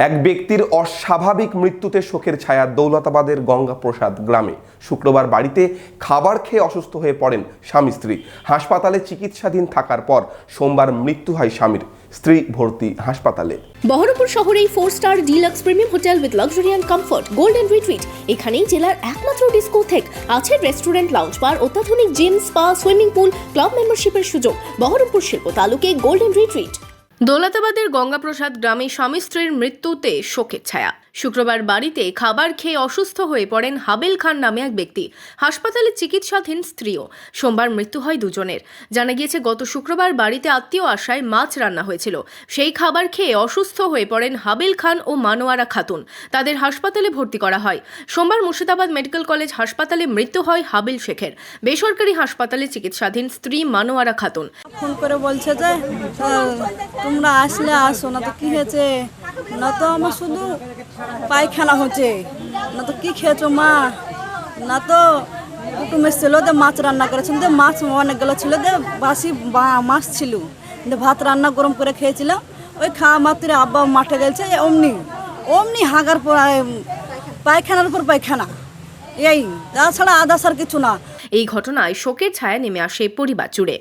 এক ব্যক্তির অস্বাভাবিক মৃত্যুতে শোকের ছায়া দৌলতাবাদের গঙ্গাপ্রসাদ গ্রামে। শুক্রবার বাড়িতে খাবার খেয়ে অসুস্থ হয়ে পড়েন স্বামী স্ত্রী। হাসপাতালে চিকিৎসাধীন থাকার পর সোমবার মৃত্যু হয় স্বামীর। স্ত্রী ভর্তি হাসপাতালে। বহরমপুর শহরেই four star deluxe premium hotel with luxury and comfort golden retreat. এখানেই জেলার একমাত্র ডিস্কোথেক, আছে রেস্টুরেন্ট, লাউঞ্জ বার, অত্যাধুনিক gym, spa, swimming pool, club মেম্বারশিপের সুযোগ। বহরমপুর শিল্প তালুকে গোল্ডেন রিট্রিট। দৌলতাবাদের গঙ্গাপ্রসাদ গ্রামে স্বামী স্ত্রীর মৃত্যুতে শোকের ছায়া। শুক্রবার বাড়িতে খাবার খেয়ে অসুস্থ হয়ে পড়েন হাবেল খান নামে এক ব্যক্তি। হাসপাতালে চিকিৎসাধীন স্ত্রীও। সোমবার মৃত্যু হয় দুজনের। জানা গিয়েছে, গত শুক্রবার বাড়িতে আত্মীয় আসায় মাছ রান্না হয়েছিল। সেই খাবার খেয়ে অসুস্থ হয়ে পড়েন হাবেল খান ও মানোয়ারা খাতুন। তাদের হাসপাতালে ভর্তি করা হয়। সোমবার মুর্শিদাবাদ মেডিকেল কলেজ হাসপাতালে মৃত্যু হয় হাবেল শেখের। বেসরকারি হাসপাতালে চিকিৎসাধীন স্ত্রী মানোয়ারা খাতুন। ফোন করে বলছে যে তোমরা আসলে আসো, না তো কি হয়েছে, না তো আমার শুধু পায়খানা হচ্ছে, না তো কি খেয়েছো মা, না তো কুটুম এসেছিল যে মাছ রান্না করেছেন, যে মাছ অনেকগুলো ছিল, যে বাসি মাছ ছিল, ভাত রান্না গরম করে খেয়েছিলাম। ওই খাওয়া মাত্র আব্বা মাঠে গেছে, অমনি হাগার পর পায়খানার উপর পায়খানা, এই তাছাড়া আদার্স আর কিছু না। এই ঘটনায় শোকের ছায়া নেমে আসে পরিবার জুড়ে।